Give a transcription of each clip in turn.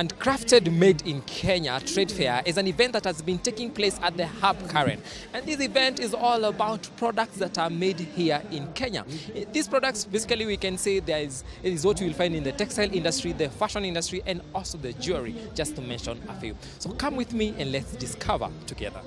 Handcrafted Made in Kenya Trade Fair is an event that has been taking place at the Hub Karen. And this event is all about products that are made here in Kenya. These products, basically, we can say it is what you will find in the textile industry, the fashion industry, and also the jewelry, just to mention a few. So come with me and let's discover together.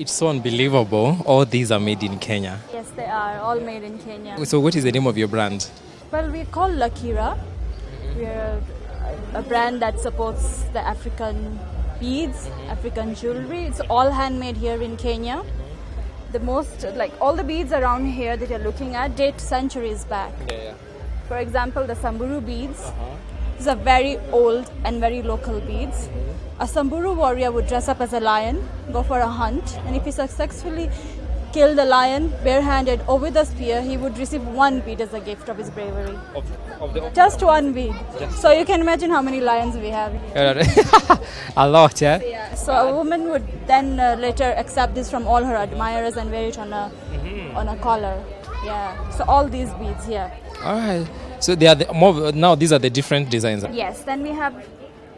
It's so unbelievable. All these are made in Kenya. Yes, they are all made in Kenya. So what is the name of your brand? Well, we're called Lakira. We're a brand that supports the African beads, African jewelry. It's all handmade here in Kenya. The most, like all the beads around here that you're looking at date centuries back. For example, the Samburu beads. These are very old and very local beads. A Samburu warrior would dress up as a lion, go for a hunt, and if he successfully killed the lion barehanded or with a spear, he would receive one bead as a gift of his bravery. Just one bead. So you can imagine how many lions we have here. A lot, yeah? So a woman would then later accept this from all her admirers and wear it on a collar. Yeah. So all these beads here. All right. So they are now these are the different designs. Yes. Then we have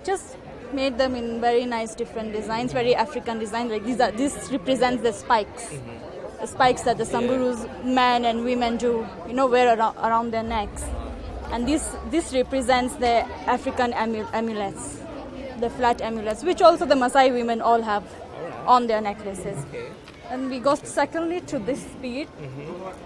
just made them in very nice different designs, very African designs. Like this represents the spikes. The spikes that the Samburus men and women do, wear around their necks. And this represents the African amulets, the flat amulets, which also the Maasai women all have on their necklaces. And we go secondly to this bead,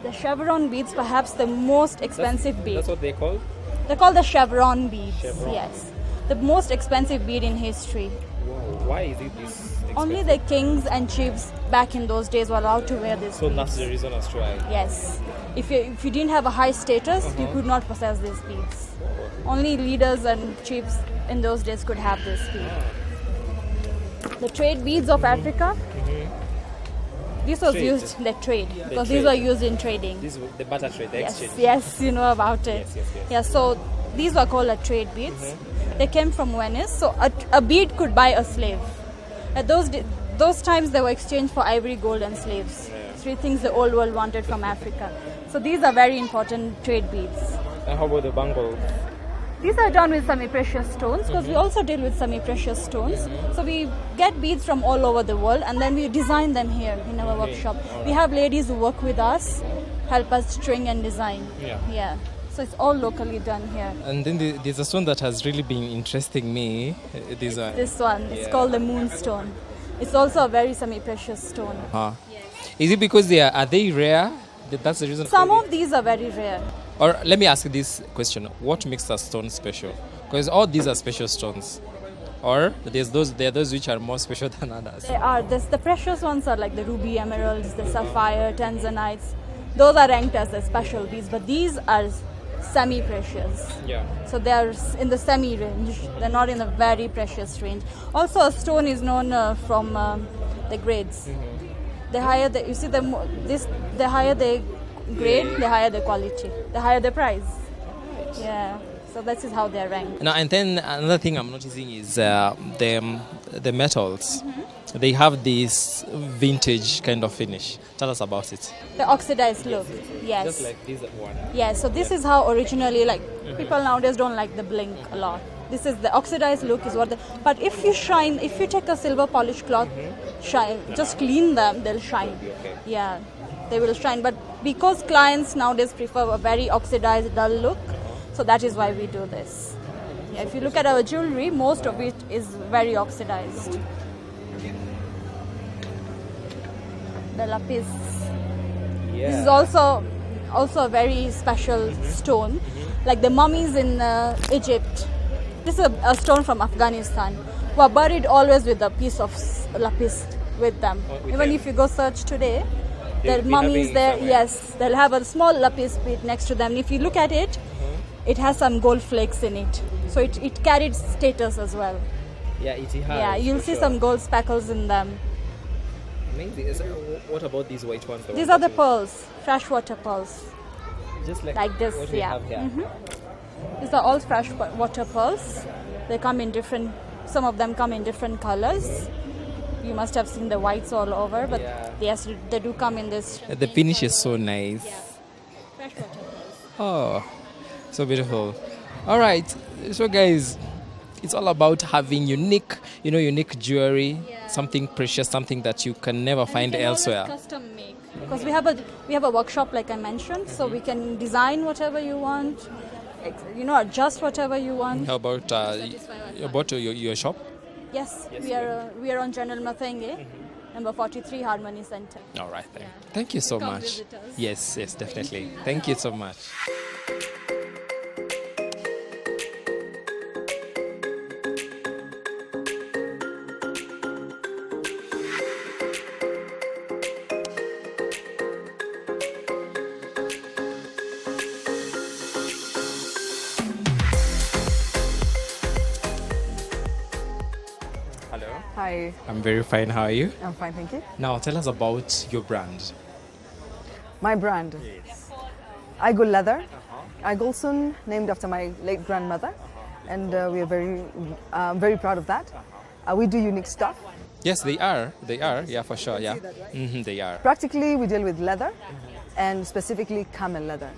the Chevron beads, perhaps the most expensive bead. That's what they call? They're called the Chevron beads, yes. The most expensive bead in history. Wow. Why is it this expensive? Only the kings and chiefs back in those days were allowed to wear this. So that's the reason as to why? Yes. If you didn't have a high status, you could not possess these beads. Only leaders and chiefs in those days could have this bead. The trade beads of Africa. This was used in the trade because these were used in trading. This is the barter trade, the exchange. Yes, you know about it. Yes. Yeah, so these were called trade beads. They came from Venice, so a bead could buy a slave. At those times, they were exchanged for ivory, gold, and slaves. Three things the old world wanted from Africa. So these are very important trade beads. And how about the bangles? These are done with semi-precious stones because we also deal with semi-precious stones. So we get beads from all over the world and then we design them here in our workshop. We have ladies who work with us, help us string and design. Yeah. So it's all locally done here. And then there's a stone that has really been interesting me. This one. It's called the Moonstone. It's also a very semi-precious stone. Is it because are they rare? That's the reason. Some of these are very rare. Or let me ask you this question: what makes a stone special? Because all these are special stones, or there are those which are more special than others. They are. The precious ones are like the ruby, emeralds, the sapphire, tanzanites. Those are ranked as the special beads, but these are semi-precious. So they are in the semi range. They're not in the very precious range. Also, a stone is known from the grades. The higher the higher the grade, the higher the quality, the higher the price. Yeah. So that is how they're ranked. Now, and then another thing I'm noticing is the metals. They have this vintage kind of finish. Tell us about it. The oxidized look. Yes. Just like this one. Yeah. So this is how originally, people nowadays don't like the blink a lot. This is the oxidized look is what. But if you take a silver polished cloth, just clean them, they'll shine. Yeah, they will shine. But because clients nowadays prefer a very oxidized, dull look, so that is why we do this. Yeah, if you look at our jewelry, most of it is very oxidized. The lapis. This is also a very special stone, like the mummies in Egypt. This is a stone from Afghanistan, who are buried always with a piece of lapis with them. Even if you go search today, the mummies there, yes, they'll have a small lapis bit next to them. And if you look at it, it has some gold flakes in it. So it carried status as well. Yeah, it has. Yeah, you'll see some gold speckles in them. Amazing. What about these white ones? These are the pearls, freshwater pearls. Just like this, what we have here. These are all freshwater pearls. They come in some of them come in different colors. You must have seen the whites all over, but yes, they do come in this. The finish is so nice. Yeah. Freshwater pearls. Oh, so beautiful. All right, so guys, it's all about having unique jewelry, something precious, something that you can never find elsewhere. Custom make because we have a workshop, like I mentioned, so we can design whatever you want, adjust whatever you want. How about your shop? Yes, we are on General Mathenge. number 43 Harmony Center. All right, then. Thank you so Come much. visit us. Yes, yes, definitely. Thank you so much. Hello. Hi, I'm very fine. How are you? I'm fine, thank you. Now, tell us about your brand. My brand, Igul Leather. Igulson, named after my late grandmother, and we are very proud of that. We do unique stuff. Yes, they are. They are. Yeah, for sure. Yeah. They are. Practically, we deal with leather, and specifically camel leather.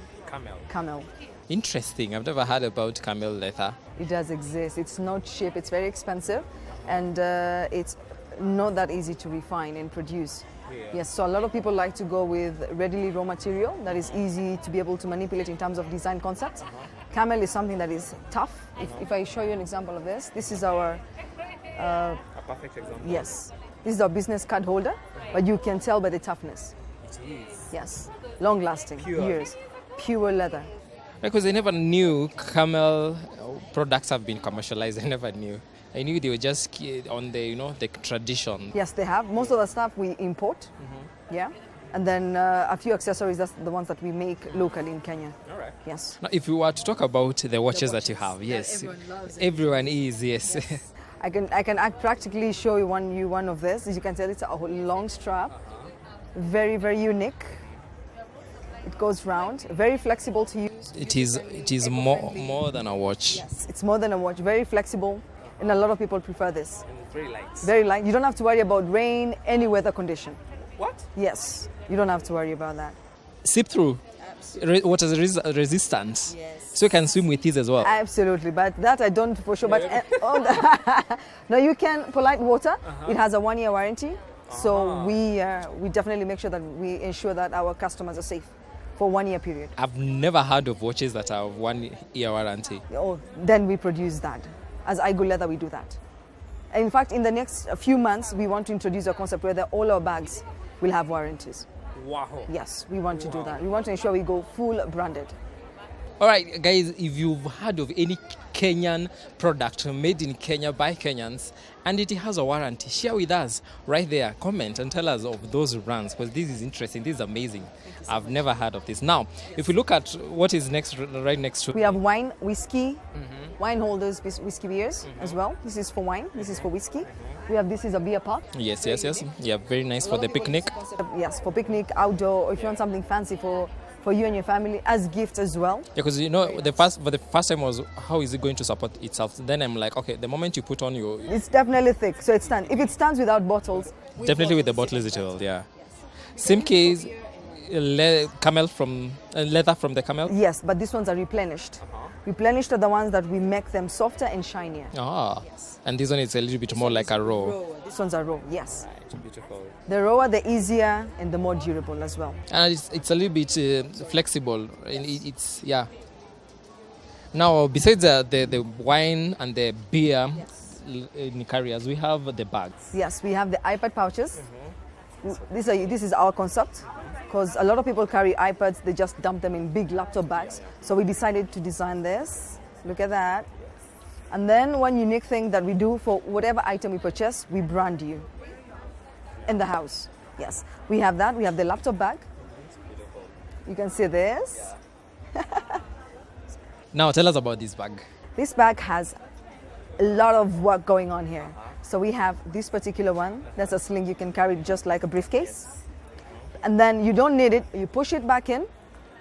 Camel. Interesting. I've never heard about camel leather. It does exist. It's not cheap. It's very expensive, and it's not that easy to refine and produce. Yes, so a lot of people like to go with readily raw material that is easy to be able to manipulate in terms of design concepts. Camel is something that is tough. If I show you an example of this is our A perfect example. yes, this is our business card holder, but you can tell by the toughness. Yes, long lasting, years, pure leather. Because I never knew camel products have been commercialized. I never knew. I knew they were just on the, the tradition. Yes, they have. Most of the stuff we import, yeah, and then a few accessories. That's the ones that we make locally in Kenya. All right. Yes. Now, if you were to talk about the watches that you have, yes, everyone loves it. everyone is, yes. I can practically show you one of this. As you can tell, it's a long strap, very unique. It goes round, very flexible to use. It is more than a watch. Yes, it's more than a watch, very flexible, and a lot of people prefer this. Very light. Very light. You don't have to worry about rain, any weather condition. What? Yes, you don't have to worry about that. Sip through. Water resistant. Yes. So you can swim with these as well. Absolutely, but that I don't for sure. But no, you can polite water. It has a 1-year warranty, so we definitely make sure that we ensure that our customers are safe for 1-year period. I've never heard of watches that have 1-year warranty. Oh, then we produce that. As Igul Leather, we do that. And in fact, in the next few months, we want to introduce a concept where all our bags will have warranties. Wow. Yes, we want to do that. We want to ensure we go full branded. All right, guys, if you've heard of any Kenyan product made in Kenya by Kenyans and it has a warranty, share with us right there. Comment and tell us of those brands, because this is interesting. This is amazing. I've never heard of this. Now, if we look at what is right next to... We have wine, whiskey, wine holders, whiskey beers as well. This is for wine. This is for whiskey. We have this is a beer pot. Yes. Yeah, very nice for the picnic. Yes, for picnic, outdoor, or if you want something fancy for you and your family as gifts as well. Yeah, because for the first time was, how is it going to support itself? Then I'm like, okay, the moment you put on your... It's definitely thick, so it stands. If it stands without bottles... Definitely with the bottles it will, yeah. Same case, camel from leather from the camel? Yes, but these ones are replenished. Replenished are the ones that we make them softer and shinier. And this one is a little bit more like a raw. These ones are raw, yes. Beautiful. The rawer, the easier, and the more durable as well. And it's a little bit flexible. It's yeah. Now, besides the wine and the beer in carriers, we have the bags. Yes, we have the iPad pouches. This is our concept, because a lot of people carry iPads, they just dump them in big laptop bags. So we decided to design this. Look at that. And then one unique thing that we do for whatever item we purchase, we brand you in the house. Yes, we have that. We have the laptop bag. You can see this. Now tell us about this bag. This bag has a lot of work going on here. So we have this particular one. That's a sling you can carry just like a briefcase. And then you don't need it. You push it back in.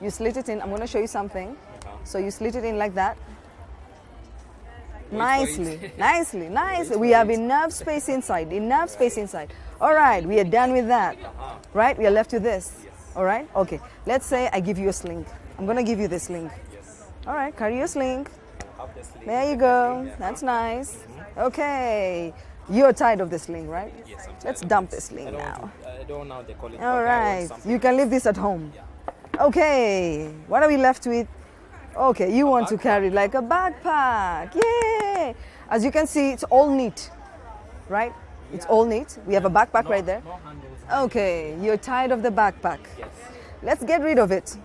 You slit it in. I'm going to show you something. So you slit it in like that. Nicely. We have enough space inside. All right, we are done with that. Right? We are left with this. All right? Okay. Let's say I give you a sling. I'm going to give you the sling. All right, carry your sling. There you go. That's nice. Okay. You're tired of the sling, right? Yes, I'm tired. Let's dump the sling now. I don't know how they call it. All right. You can leave this at home. Okay. What are we left with? Okay, you want to carry it like a backpack. Yay! As you can see, it's all neat, right? It's all neat. We have a backpack right there. Okay, you're tired of the backpack. Yes. Let's get rid of it.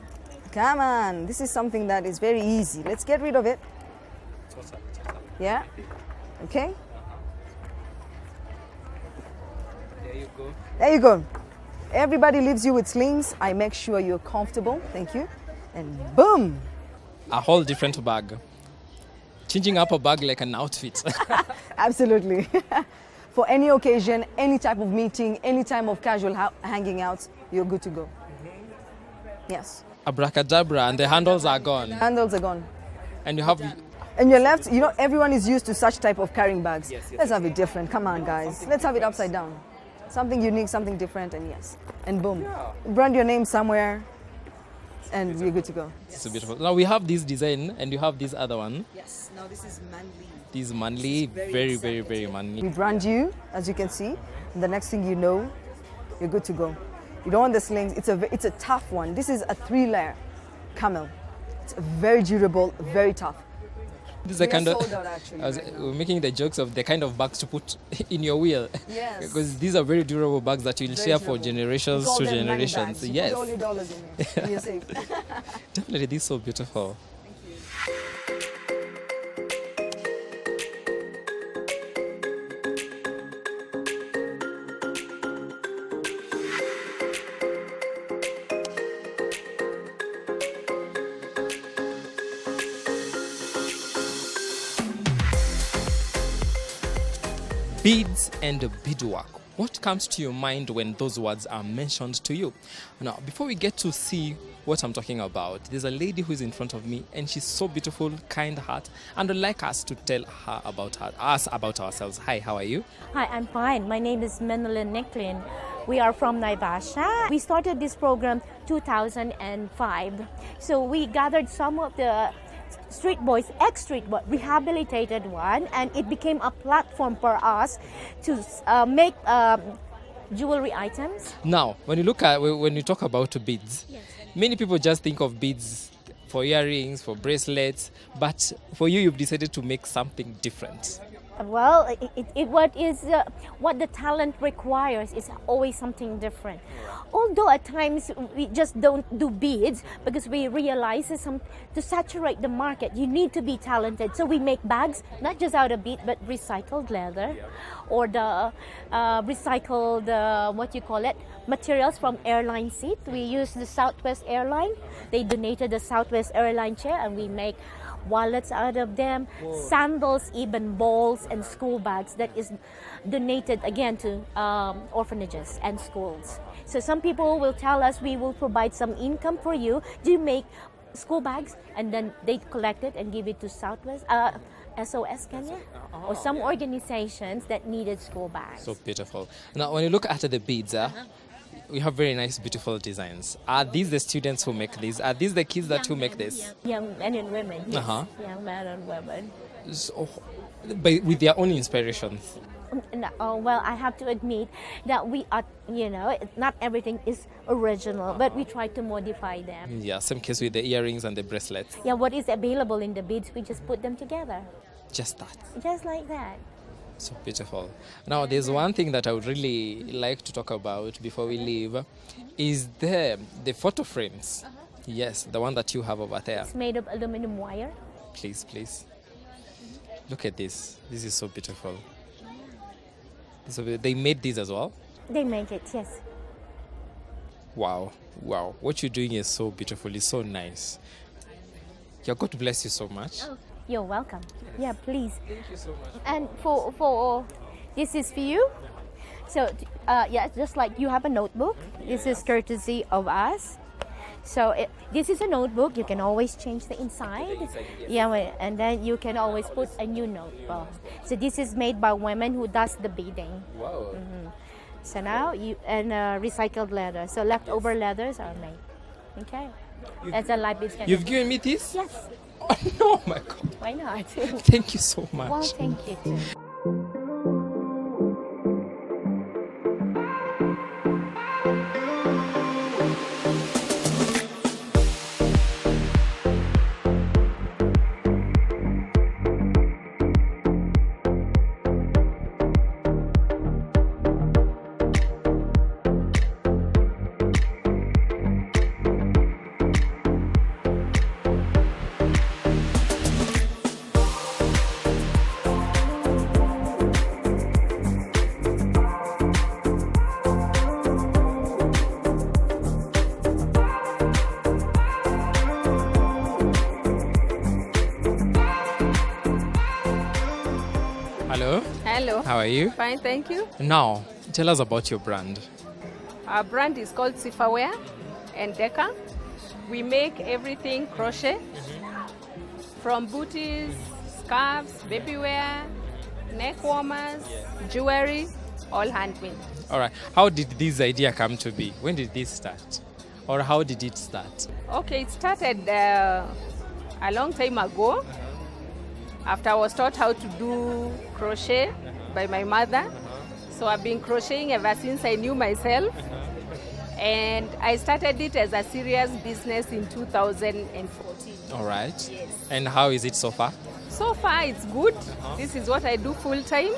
Come on, this is something that is very easy. Let's get rid of it. Yeah? Okay? There you go. There you go. Everybody leaves you with slings. I make sure you're comfortable. Thank you. And boom! A whole different bag. Changing up a bag like an outfit. Absolutely. For any occasion, any type of meeting, any time of casual hanging out, you're good to go. Yes. Abracadabra, and the handles are gone. Handles are gone. And you have... And you're left, you know, everyone is used to such type of carrying bags. Yes, Let's have it different. Come on, guys. Let's have it upside down. Something unique, something different, and yes. And boom. Brand your name somewhere, and we're good to go. It's so beautiful. Now we have this design, and you have this other one. Yes, now this is manly. This is manly, very manly. We brand you, as you can see, and the next thing you know, you're good to go. You don't want the slings. It's a tough one. This is a 3-layer camel. It's very durable, very tough. This is the kind of... sold out actually, we're making the jokes of the kind of bags to put in your wheel. Yes. Because these are very durable bags that you'll share for generations We call to them money generations. bags. You Yes. put all your dollars in it, and you're safe. Definitely, this is so beautiful. Beads and beadwork. What comes to your mind when those words are mentioned to you? Now, before we get to see what I'm talking about, there's a lady who is in front of me, and she's so beautiful, kind heart, and I'd like us to tell her about us about ourselves. Hi, how are you? Hi, I'm fine. My name is Menelin Nicklin. We are from Naivasha. We started this program 2005. So we gathered some of the street boys, ex-street boys, rehabilitated one, and it became a platform for us to make jewelry items. Now, when you talk about beads, many people just think of beads for earrings, for bracelets, but for you, you've decided to make something different. Well, what the talent requires is always something different. Although at times we just don't do beads because we realize to saturate the market, you need to be talented. So we make bags, not just out of bead, but recycled leather, or the recycled materials from airline seat. We use the Southwest Airline. They donated the Southwest Airline chair, and we make wallets out of them, sandals, even bowls and school bags that is donated again to orphanages and schools. So some people will tell us, we will provide some income for you. Do you make school bags? And then they collect it and give it to Southwest, SOS Kenya, or some organizations that needed school bags. So beautiful. Now, when you look at the beads, we have very nice, beautiful designs. Are these the students who make these? Are these the kids who make this? Young men and women, yes. Young men and women. So, with their own inspirations. Well, I have to admit that we are, not everything is original, but we try to modify them. Yeah, same case with the earrings and the bracelets. Yeah, what is available in the beads, we just put them together. Just that. Just like that. So beautiful. Now, there's one thing that I would really like to talk about before we leave, is the photo frames. Yes, the one that you have over there. It's made of aluminum wire. Please. Look at this. This is so beautiful. They made these as well? They make it, yes. Wow. What you're doing is so beautiful. It's so nice. Yeah, God bless you so much. Oh, you're welcome. Yeah, please. Thank you so much. And for this is for you. So, just like you have a notebook, this is courtesy of us. So this is a notebook. You can always change the inside. Yeah, and then you can always put a new notebook. So this is made by women who does the beading. Wow. Mm-hmm. So now recycled leather. So leftover leathers are made. Okay. As a light bead. You've given me this? Yes. Oh, no, my God. Why not? Thank you so much. Well, thank you too. Hello. Hello. How are you? Fine, thank you. Now, tell us about your brand. Our brand is called Sifaware and Deca. We make everything crochet, from booties, scarves, baby wear, neck warmers, jewelry, all handmade. All right. How did this idea come to be? When did this start? Or how did it start? Okay, it started a long time ago. After I was taught how to do crochet by my mother. So I've been crocheting ever since I knew myself. And I started it as a serious business in 2014. All right. Yes. And how is it so far? So far, it's good. This is what I do full time.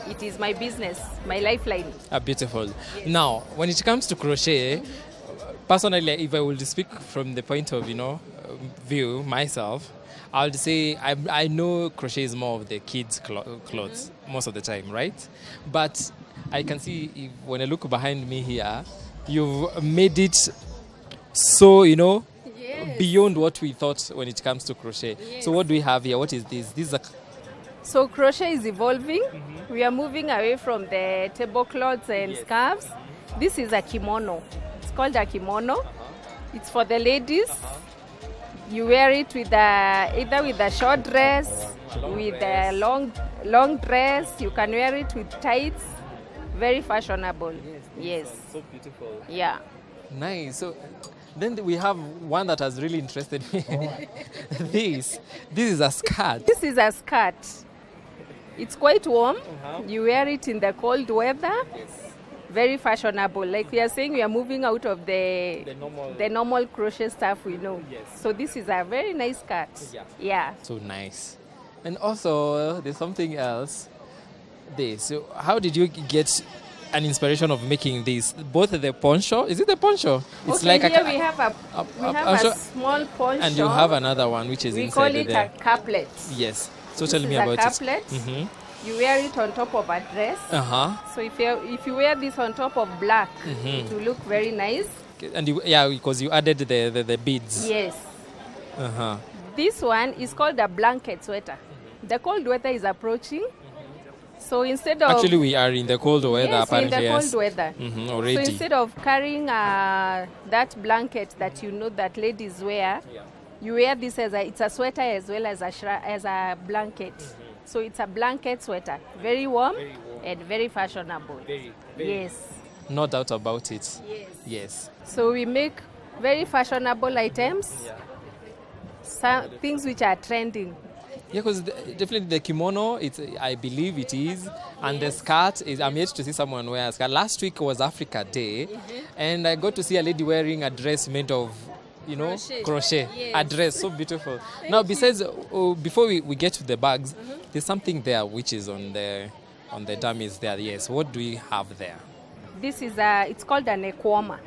It is my business, my lifeline. Beautiful. Yes. Now, when it comes to crochet, personally, if I would speak from the point of, view myself, I would say I know crochet is more of the kids' clothes most of the time, right? But I can see when I look behind me here, you've made it so, beyond what we thought when it comes to crochet. Yes. So what do we have here? What is this? This is So crochet is evolving. We are moving away from the tablecloths and scarves. This is a kimono. It's called a kimono. It's for the ladies. You wear it with either with a short dress, with a long dress. You can wear it with tights. Very fashionable. Yes. So beautiful. Yeah. Nice. So then we have one that has really interested me. This is a skirt. This is a skirt. It's quite warm. You wear it in the cold weather. Very fashionable. Like we are saying, we are moving out of the normal crochet stuff we know. Yes. So this is a very nice skirt. Yeah. So nice. And also, there's something else. So how did you get an inspiration of making this? Both the poncho. Is it the poncho? It's like here we have a small poncho. And you have another one which is inside there. We call it a couplet. Yes. So tell me about it. Couplet. Mm-hmm. You wear it on top of a dress. So if you wear this on top of black, it will look very nice. And because you added the beads. Yes. This one is called a blanket sweater. The cold weather is approaching. So instead of... Actually, we are in the cold weather, yes, apparently. in the cold weather. Already. So instead of carrying that blanket that that ladies wear, you wear this it's a sweater as well as a blanket. So it's a blanket sweater. Very warm and very fashionable. Very. Yes. No doubt about it. Yes. So we make very fashionable items, some things which are trending. Yeah, because definitely the kimono, I believe it is, and the skirt is. I'm yet to see someone wear a skirt. Last week was Africa Day, and I got to see a lady wearing a dress made of, crochet. Yes. A dress, so beautiful. Now, besides, before we get to the bags, there's something there which is on the dummies there. Yes, what do we have there? This is it's called a neck warmer.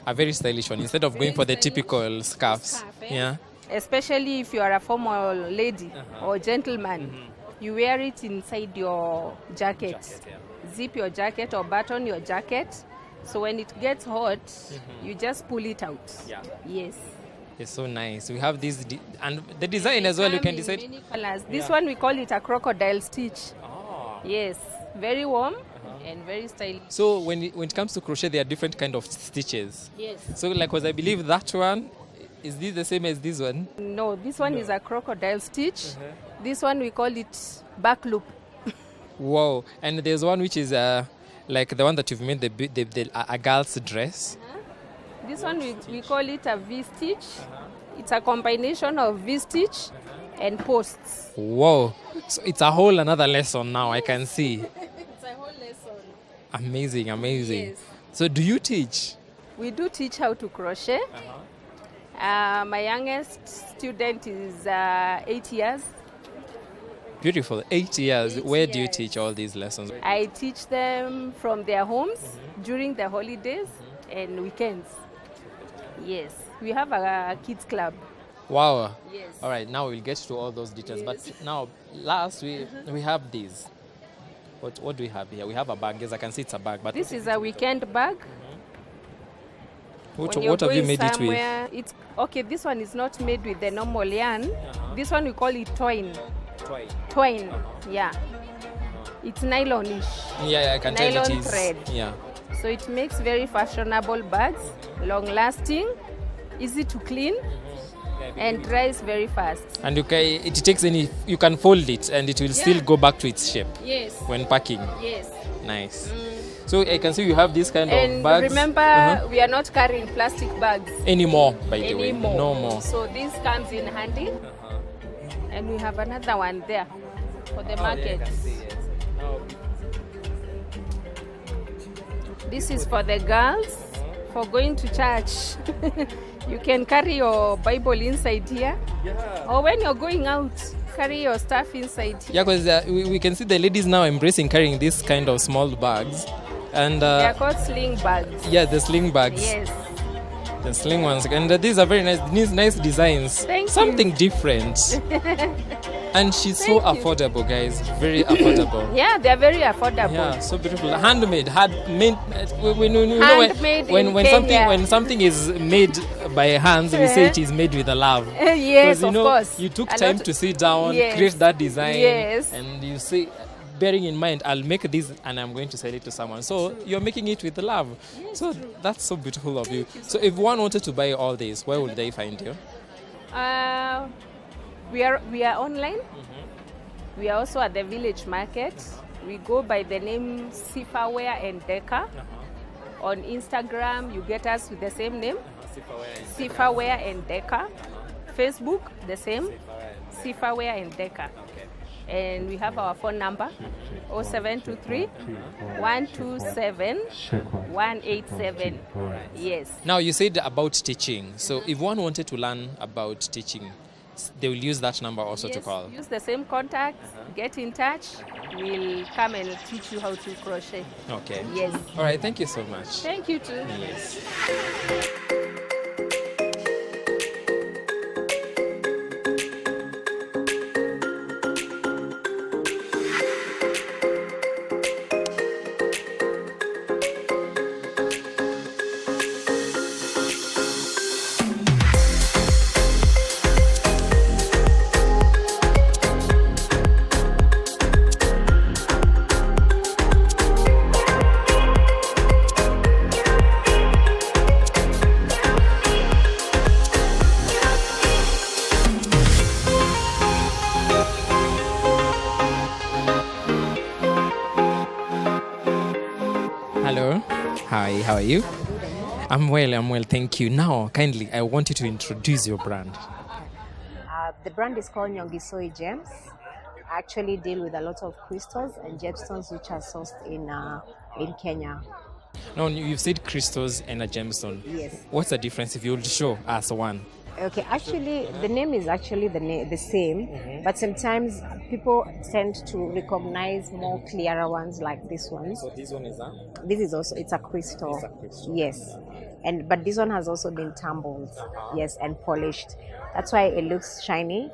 A very stylish one. Instead of going for the typical scarves, yeah. Especially if you are a formal lady or gentleman, you wear it inside your jacket. Zip your jacket or button your jacket. So when it gets hot, you just pull it out. Yeah. Yes. It's so nice. We have this, and the design as well, you can decide. Many colors. This one we call it a crocodile stitch. Yes. Very warm and very stylish. So when it comes to crochet, there are different kind of stitches. Yes. So because I believe that one, is this the same as this one? No, this one is a crocodile stitch. This one we call it back loop. Wow. And there's one which is like the one that you've made, a girl's dress. This one we call it a V-stitch. It's a combination of V-stitch and posts. Wow. So it's a whole another lesson now, I can see. It's a whole lesson. Amazing. Yes. So do you teach? We do teach how to crochet. My youngest student is 8 years. Beautiful. 8 years. Where do you teach all these lessons? I teach them from their homes during the holidays and weekends. Yes. We have a kids club. Wow. Yes. All right. Now we'll get to all those details. Yes. But now, last we have these. What do we have here? We have a bag. Yes, I can see it's a bag. But this is a weekend bag. What have you made it with? It's okay. This one is not made with the normal yarn. This one we call it twine. Twine. Yeah. It's nylonish. Yeah, I can tell Nylon it is. thread. Yeah. So it makes very fashionable bags, long lasting, easy to clean, and dries very fast. And you can fold it and it will still go back to its shape Yes. when packing. Yes. Nice. So I can see you have this kind And of bags. remember, we are not carrying plastic bags Anymore, by the way. anymore. No more. So this comes in handy. And we have another one there for the market. This is for the girls for going to church. You can carry your Bible inside here. Or when you're going out, carry your stuff inside here. Yeah, because we can see the ladies now embracing carrying this kind of small bags. And They are called sling bags. yeah, the sling bags. Yes. The sling ones. And these are very nice designs. Thank you. Something different. And she's so Thank you. affordable, guys. Very affordable. Yeah, they are very affordable. Yeah, so beautiful. Handmade, handmade. Handmade in Kenya. When something is made by hands, we say it is made with a love. Yes, 'Cause, of course. You took A time lot- to sit down, Yes. create that design, Yes. and you say, bearing in mind, I'll make this and I'm going to sell it to someone. So you're making it with love. So that's so beautiful of you. So if one wanted to buy all this, where would they find you? We are online. We are also at the village market. We go by the name Sifaware and Deca. On Instagram, you get us with the same name, Sifaware and Deca. Facebook, the same, Sifaware and Deca. And we have our phone number, 0723 127 187. Yes. Now you said about teaching. So if one wanted to learn about teaching, they will use that number also to Yes, call. use the same contact, get in touch. We'll come and teach you how to crochet. Okay. Yes. All right. Thank you so much. Thank you too. Yes. Hello. Hi, how are you? I'm well, thank you. Now, kindly, I want you to introduce your brand. The brand is called Nyongisoi Gems. I actually deal with a lot of crystals and gemstones which are sourced in Kenya. Now, you've said crystals and a gemstone. Yes. What's the difference if you would show us one? Okay, actually, the name is actually the same, but sometimes people tend to recognize more clearer ones like this one. So this one is This is also, it's a crystal. Yes. But this one has also been tumbled, yes, and polished. That's why it looks shiny.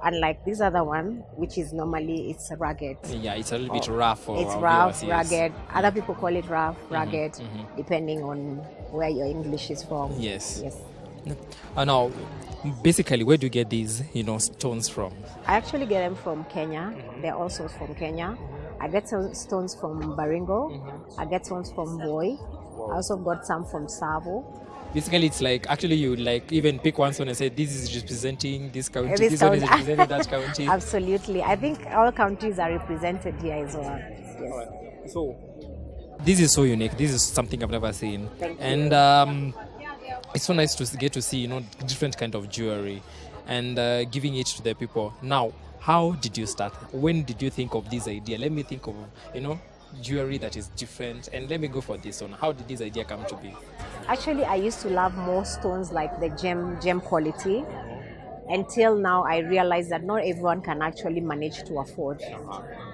Unlike this other one, which is normally it's rugged. Yeah, it's a little bit rough. For It's our rough, viewers, yes. rugged. Other people call it rough, rugged, depending on where your English is from. Yes. Yes. Now, basically, where do you get these, stones from? I actually get them from Kenya. They're also from Kenya. I get some stones from Baringo. I get stones from Voi. I also got some from Savo. Basically, it's like, actually, you like even pick one stone and say, this is representing this county, This this one is county. representing that county. Absolutely. I think all counties are represented here as well. Yes. So, this is so unique. This is something I've never seen. Thank you. And it's so nice to get to see, different kind of jewelry and giving it to the people. Now, how did you start? When did you think of this idea? Let me think of, jewelry that is different, and let me go for this one. How did this idea come to be? Actually, I used to love more stones like the gem quality. Until now, I realized that not everyone can actually manage to afford.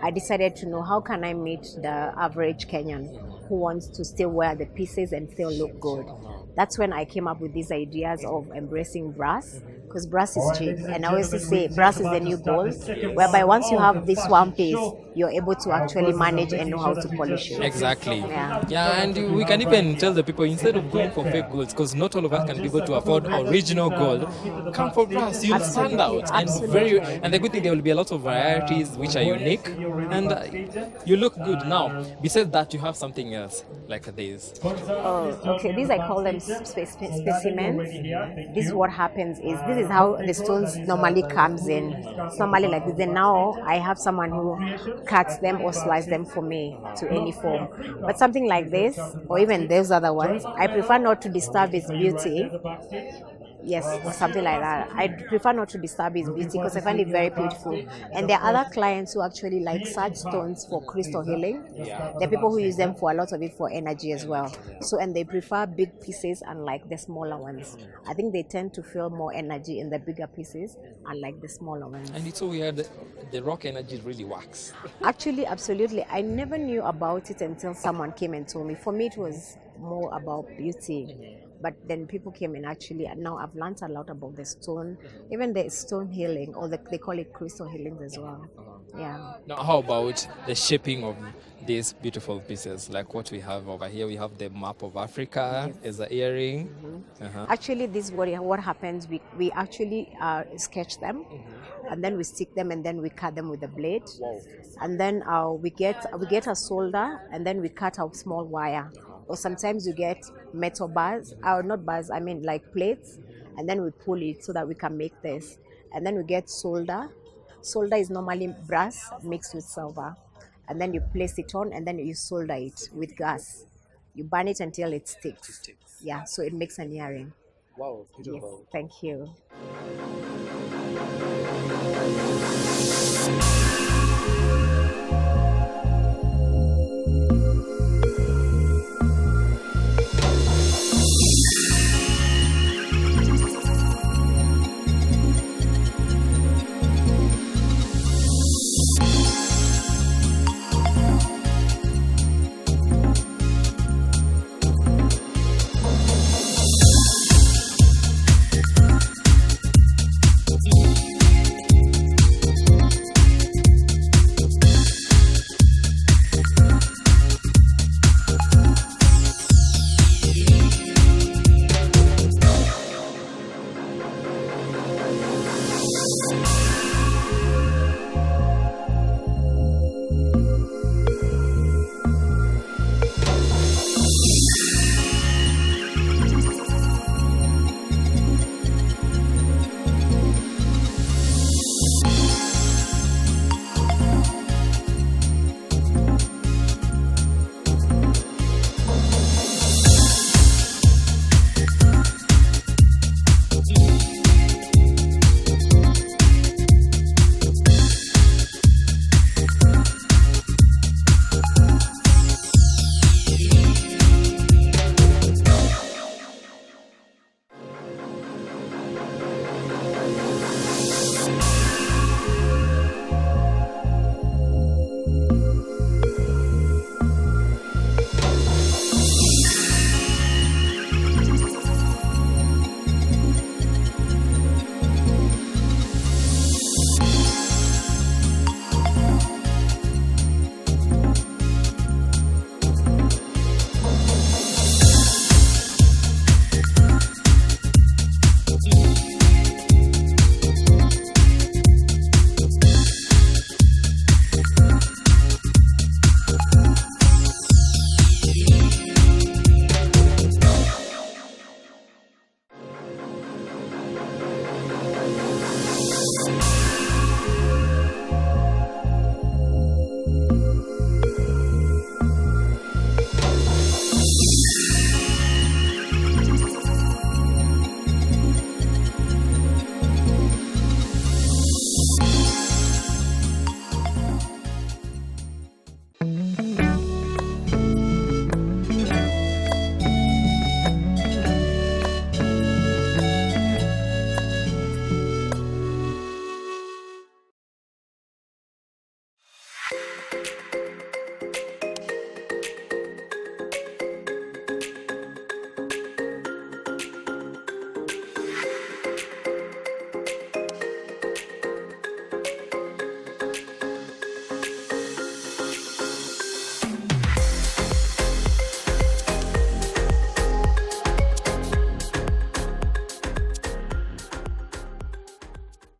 I decided to know how can I meet the average Kenyan who wants to still wear the pieces and still look good. That's when I came up with these ideas of embracing brass, because brass is cheap. And I always say brass is the new gold, whereby once you have this one piece, you're able to actually manage and know how to polish it. Exactly. Yeah. And we can even tell the people, instead of going for fake golds, because not all of us can be able to afford original gold, come for brass. You'll stand out. And the good thing, there will be a lot of varieties which are unique, and you look good. Now, besides that, you have something else like this. Oh, okay. These I call them specimens. This is what happens is this is how the stones normally comes in. It's normally like this. Then now I have someone who cuts them or slice them for me to any form. But something like this, or even those other ones, I prefer not to disturb its beauty. Yes, or something like that. I prefer not to disturb its beauty because I find it very beautiful. And there are other clients who actually like such stones for crystal healing. There are people who use them for a lot of it for energy as well. So, and they prefer big pieces unlike the smaller ones. I think they tend to feel more energy in the bigger pieces unlike the smaller ones. And it's so weird, the rock energy really works. Actually, absolutely. I never knew about it until someone came and told me. For me, it was more about beauty. But then people came in actually, and now I've learned a lot about the stone, even the stone healing, or they call it crystal healing as well. Yeah. Now, how about the shaping of these beautiful pieces? Like what we have over here, we have the map of Africa as an earring. Actually, this is what happens. We actually sketch them, and then we stick them, and then we cut them with a blade. And then we get a solder, and then we cut out small wire. Or sometimes you get metal bars, or not bars, I mean like plates, and then we pull it so that we can make this. And then we get solder. Solder is normally brass mixed with silver. And then you place it on, and then you solder it with gas. You burn it until it sticks. Yeah, so it makes an earring. Wow, beautiful. Yes, thank you.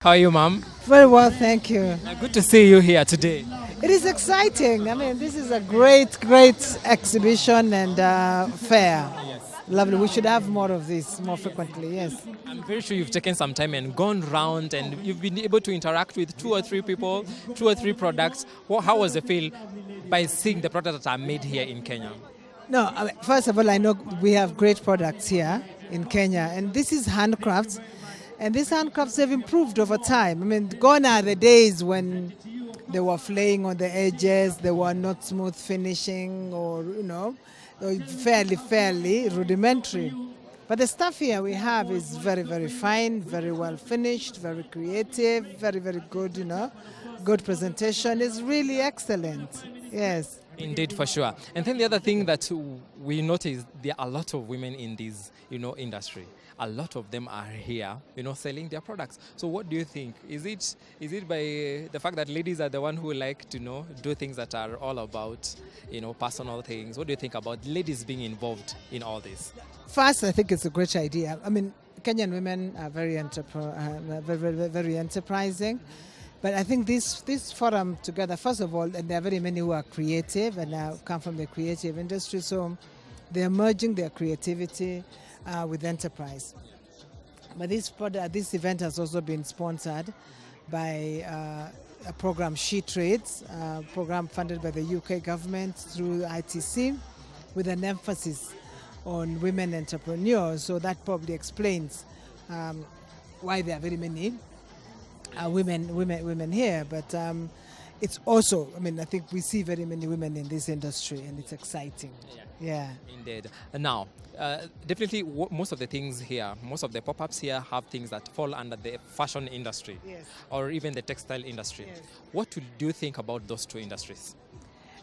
How are you, ma'am? Very well, thank you. Good to see you here today. It is exciting. I mean, this is a great, great exhibition and fair. Lovely. We should have more of this more frequently, yes. I'm very sure you've taken some time and gone round and you've been able to interact with 2 or 3 people, 2 or 3 products. How was the feel by seeing the products that are made here in Kenya? No, I mean, first of all, I know we have great products here in Kenya, and this is handcrafts. And these handcrafts have improved over time. I mean, gone are the days when they were flaying on the edges, they were not smooth finishing or, fairly rudimentary. But the stuff here we have is very, very fine, very well finished, very creative, very, very good, good presentation. It's really excellent, yes. Indeed, for sure. And then the other thing that we notice, there are a lot of women in this, industry. A lot of them are here, selling their products. So what do you think? Is it by the fact that ladies are the one who like to do things that are all about, personal things? What do you think about ladies being involved in all this? First, I think it's a great idea. I mean, Kenyan women are very very enterprising. But I think this forum together, first of all, and there are very many who are creative and come from the creative industry, so they're merging their creativity with enterprise. But this event has also been sponsored by a program, She Trades, a program funded by the UK government through ITC, with an emphasis on women entrepreneurs. So that probably explains why there are very many women here. But it's also, I think we see very many women in this industry, and it's exciting. Yeah. Indeed. Now, definitely most of the things here, most of the pop-ups here have things that fall under the fashion industry, yes, or even the textile industry. Yes. What do you think about those 2 industries?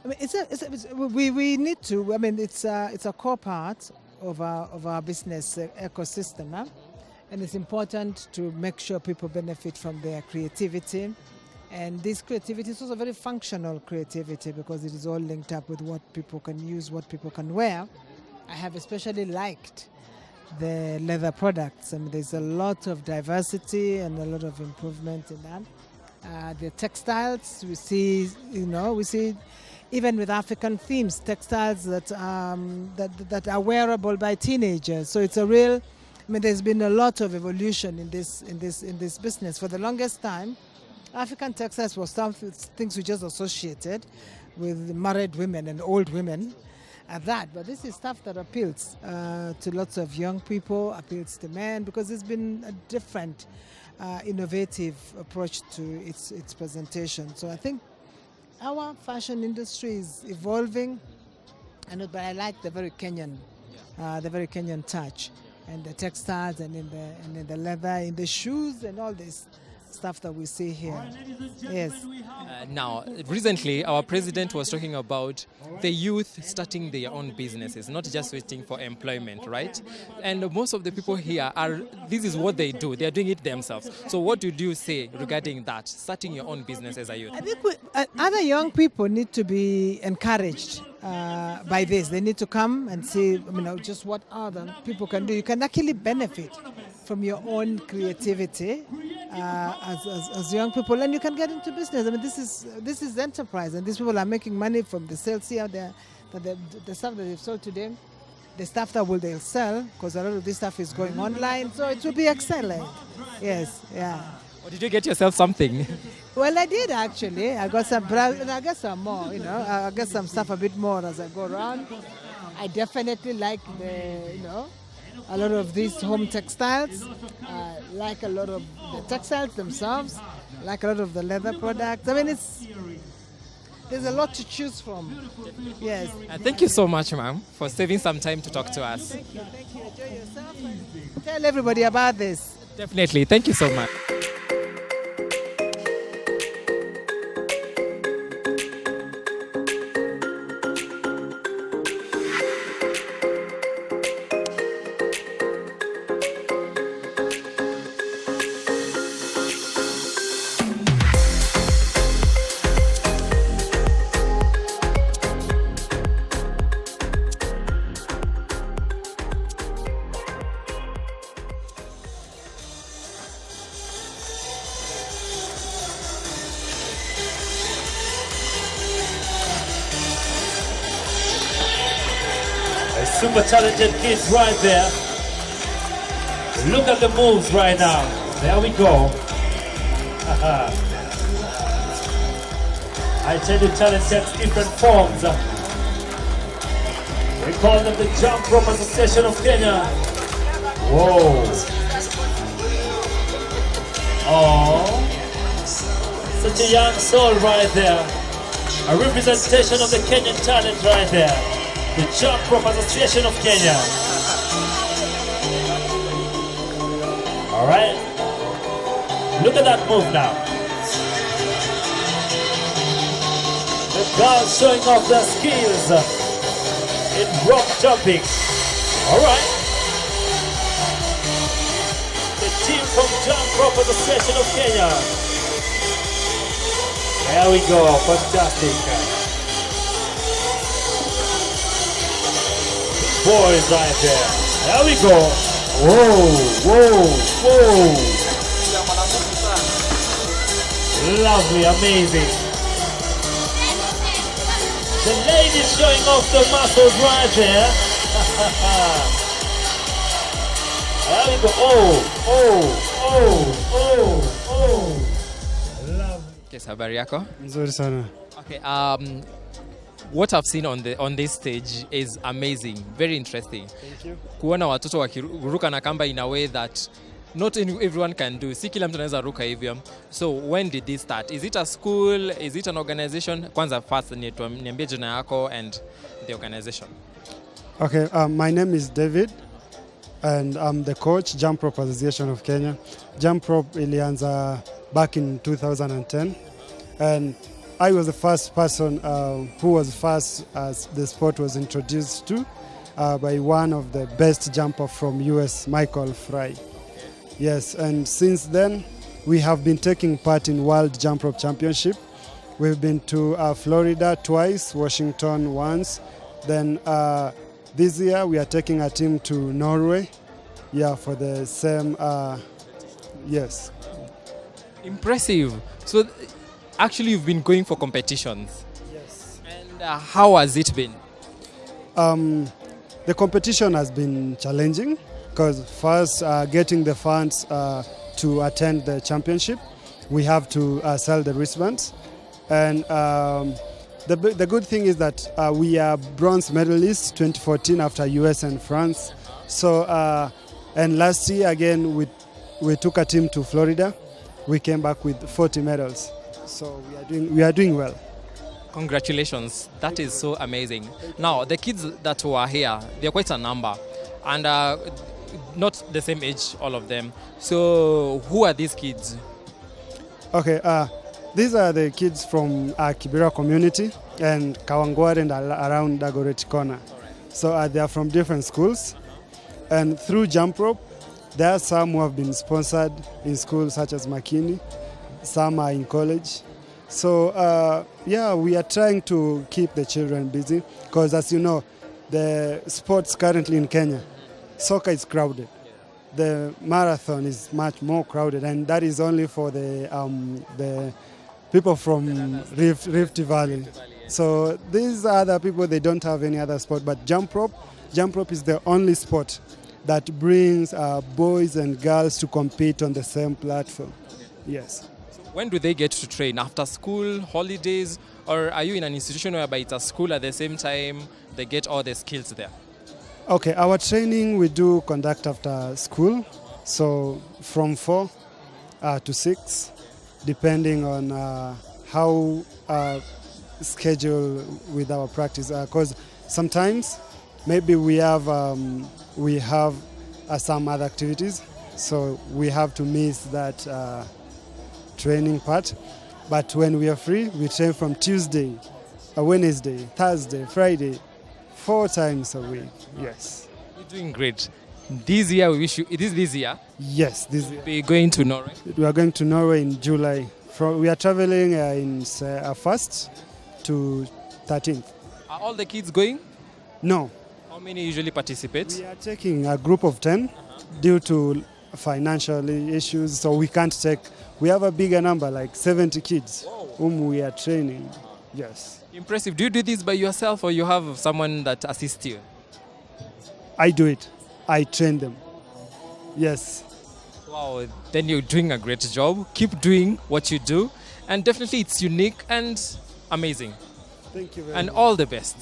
I mean, we need to. I mean, it's a core part of our business ecosystem, huh? And it's important to make sure people benefit from their creativity. And this creativity is also very functional creativity because it is all linked up with what people can use, what people can wear. I have especially liked the leather products. I mean, there's a lot of diversity and a lot of improvement in that. The textiles, we see even with African themes, textiles that are wearable by teenagers. So it's a real. I mean, there's been a lot of evolution in this business. For the longest time, African textiles were some things we just associated with married women and old women at that. But this is stuff that appeals to lots of young people, appeals to men, because there's been a different, innovative approach to its presentation. So I think our fashion industry is evolving, but I like the very Kenyan touch. And the textiles and in the leather, in the shoes and all this stuff that we see here. Yes. Now, recently, our president was talking about the youth starting their own businesses, not just waiting for employment, right? And most of the people here this is what they do. They are doing it themselves. So what would you say regarding that, starting your own business as a youth? I think other young people need to be encouraged by this. They need to come and see, just what other people can do. You can actually benefit from your own creativity as young people, and you can get into business. I mean, this is enterprise, and these people are making money from the sales here. The stuff that they've sold today, the stuff that they'll sell, because a lot of this stuff is going online, so it will be excellent. Yes, yeah. Or did you get yourself something? Well, I did actually. I got some, and I got some more. I got some stuff a bit more as I go around. I definitely like a lot of these home textiles. Like a lot of the textiles themselves. Like a lot of the leather products. I mean, there's a lot to choose from. Yes. Thank you so much, ma'am, for saving some time to talk to us. Thank you. Enjoy yourself and tell everybody about this. Definitely. Thank you so much. super talented kids right there. Look at the moves right now. There we go. I tell you, talent takes different forms. We call them the Jump Rope Association of Kenya. Whoa. Oh, such a young soul right there. A representation of the Kenyan talent right there. The Jump Rope Association of Kenya. All right. Look at that move now. The girls showing off their skills in rope jumping. All right. The team from Jump Rope Association of Kenya. There we go. Fantastic. Boys right there. There we go. Whoa, whoa, whoa. Lovely, amazing. The ladies showing off the muscles right there. There we go. Oh, lovely. Yes, habari yako? Nzuri sana. Okay, what I've seen on this stage is amazing, very interesting. Thank you. Kuona watoto wakiruka na kamba in a way that not everyone can do. Si kila mtu anaweza ruka hivyo. So when did this start? Is it a school? Is it an organization? Kwanza first niambie jina yako and the organization. Okay, my name is David and I'm the coach, Jump Rope Association of Kenya. Jump Rope ilianza back in 2010 and I was the first person who was first as the sport was introduced to by one of the best jumper from US, Michael Fry. Yes, and since then we have been taking part in World Jump Rope Championship. We've been to Florida twice, Washington once. Then this year we are taking a team to Norway. Yeah, for the same. Yes. Impressive. So actually you've been going for competitions. Yes. And how has it been? The competition has been challenging because first getting the funds to attend the championship, we have to sell the wristbands. And the good thing is that we are bronze medalists 2014 after US and France. So and last year again we took a team to Florida. We came back with 40 medals. So we are doing well. Congratulations. That is so amazing. Now, the kids that were here, they're quite a number. And not the same age, all of them. So who are these kids? Okay, these are the kids from Kibera community and Kawangware and around Dagoretti Corner. So they are from different schools. And through Jump Rope, there are some who have been sponsored in schools such as Makini. Some are in college. So yeah, we are trying to keep the children busy because as you know, the sports currently in Kenya, soccer is crowded. The marathon is much more crowded, and that is only for the people from Rift Valley. So these other people, they don't have any other sport. But Jump Rope is the only sport that brings boys and girls to compete on the same platform. Yes. When do they get to train? After school, holidays, or are you in an institution whereby it's a school at the same time, they get all the skills there? Okay, our training we do conduct after school, so from 4 to 6, depending on how schedule with our practice. Because sometimes maybe we have some other activities, so we have to miss that training part. But when we are free, we train from Tuesday, Wednesday, Thursday, Friday, 4 times a week. Yes. You're doing great. This year, we wish you. It is this year? Yes, this year. We're going to Norway? We are going to Norway in July. We are traveling in 1st to 13th. Are all the kids going? No. How many usually participate? We are taking a group of 10 due to financial issues, so we can't take. We have a bigger number, like 70 kids whom we are training. Yes. Impressive. Do you do this by yourself or you have someone that assists you? I do it. I train them. Yes. Wow, then you're doing a great job. Keep doing what you do. And definitely it's unique and amazing. Thank you very And much. all the best.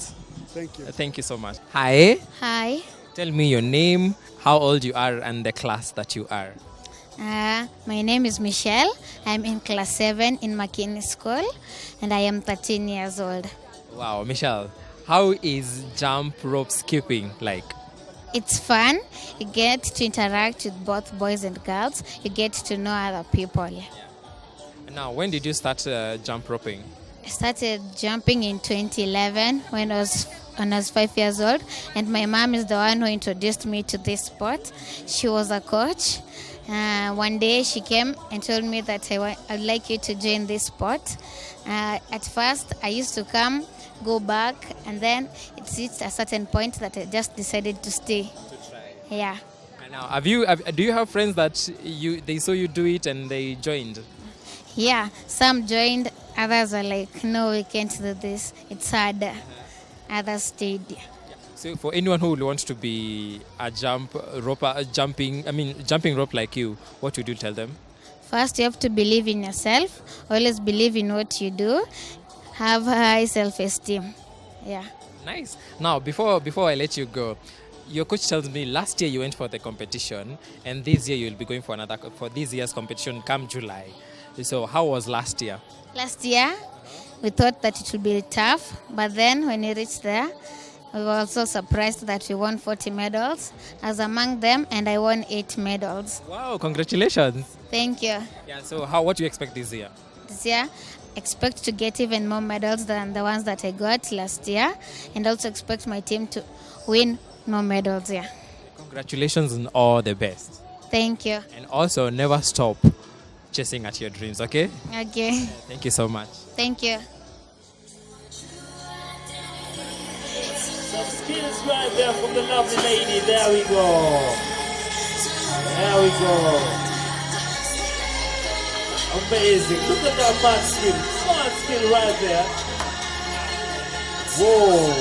Thank you. Thank you so much. Hi. Hi, Tell me your name, how old you are, and the class that you are. my name is Michelle. I'm in class 7 in McKinney School and I am 13 years old. Wow, Michelle, how is jump rope skipping like? It's fun. You get to interact with both boys and girls. You get to know other people. Now, when did you start jump roping? I started jumping in 2011 when I was 5 years old, and my mom is the one who introduced me to this sport. She was a coach. One day she came and told me that I'd like you to join this sport. At first, I used to come, go back, and then it reached a certain point that I just decided to stay. To try. Yeah. And now, do you have friends that they saw you do it and they joined? Yeah, some joined, others are like, no, we can't do this. It's hard. Others stayed. So for anyone who wants to be a jumping rope like you, what would you tell them? First, you have to believe in yourself. Always believe in what you do. Have high self-esteem. Yeah. Nice. Now, before I let you go, your coach tells me last year you went for the competition, and this year you'll be going for this year's competition come July. So how was last year? Last year, we thought that it would be tough, but then when we reached there, we were also surprised that we won 40 medals. I was among them, and I won 8 medals. Wow, congratulations. Thank you. Yeah, so what do you expect this year? This year, expect to get even more medals than the ones that I got last year, and also expect my team to win more medals. Yeah. Congratulations and all the best. Thank you. And also never stop chasing at your dreams, okay? Okay. Thank you so much. Thank you. Some skills right there from the lovely lady. There we go. There we go. Amazing. Look at that mad skill. Mad skill right there. Whoa.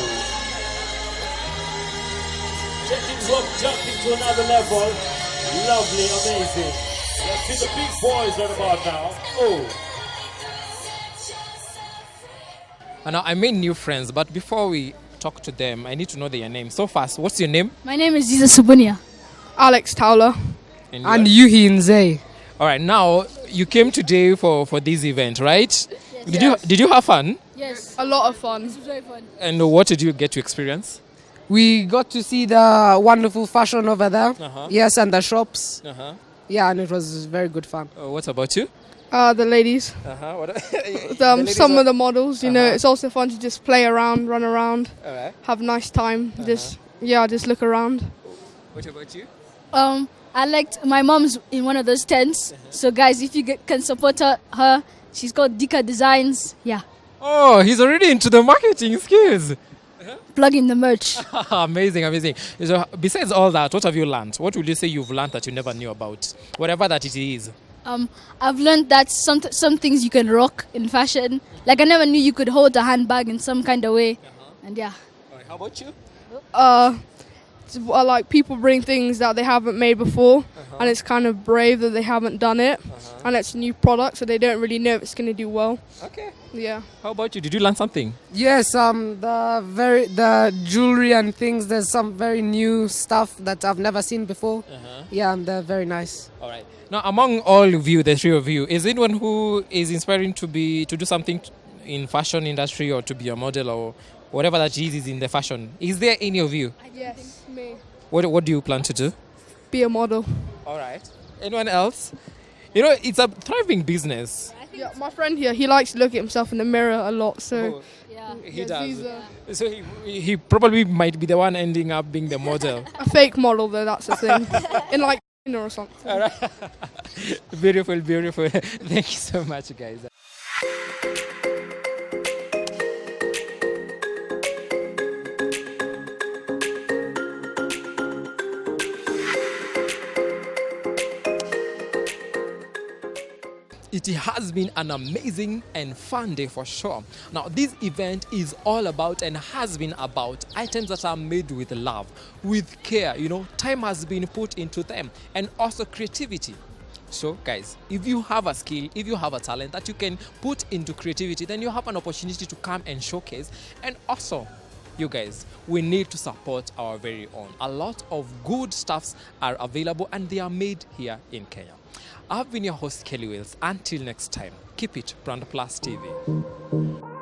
Taking rope jumping to another level. Lovely, amazing. Let's see the big boys right about now. Oh. And now I made new friends, but before we talk to them, I need to know their name. So fast, what's your name? My name is Jesus Subunia. Alex Towler. And Yuhi Nzei. All right, now you came today for this event, right? Yes. Did you have fun? Yes. A lot of fun. It was very fun. And what did you get to experience? We got to see the wonderful fashion over there. Yes, and the shops. Yeah, and it was very good fun. What about you? The ladies. Some of the models, you know, it's also fun to just play around, run around, have a nice time. Just look around. What about you? I liked my mom's in one of those tents. So guys, if you can support her, she's called Dika Designs. Yeah. Oh, he's already into the marketing skills. Plug in the merch. Amazing. So besides all that, what have you learned? What would you say you've learned that you never knew about? Whatever that it is. I've learned that some things you can rock in fashion. Like I never knew you could hold a handbag in some kind of way. And yeah. All right, how about you? Like people bring things that they haven't made before, and it's kind of brave that they haven't done it, and it's a new product, so they don't really know if it's going to do well. Okay. Yeah. How about you? Did you learn something? Yes. The jewelry and things. There's some very new stuff that I've never seen before. Yeah, and they're very nice. All right. Now, among all of you, the three of you, is anyone who is inspiring to do something in fashion industry or to be a model or whatever that is in the fashion? Is there any of you? Yes, me. What do you plan to do? Be a model. All right. Anyone else? You know, it's a thriving business. Yeah, my friend here, he likes to look at himself in the mirror a lot, so... He does. So he probably might be the one ending up being the model. A fake model, though, that's the thing. In like or something. All right. Beautiful. Thank you so much, guys. It has been an amazing and fun day for sure. Now, this event is all about and has been about items that are made with love, with care. You know, time has been put into them, and also creativity. So guys, if you have a skill, if you have a talent that you can put into creativity, then you have an opportunity to come and showcase. And also, you guys, we need to support our very own. A lot of good stuffs are available and they are made here in Kenya. I've been your host, Kelly Weils. Until next time, keep it BrandPlus TV.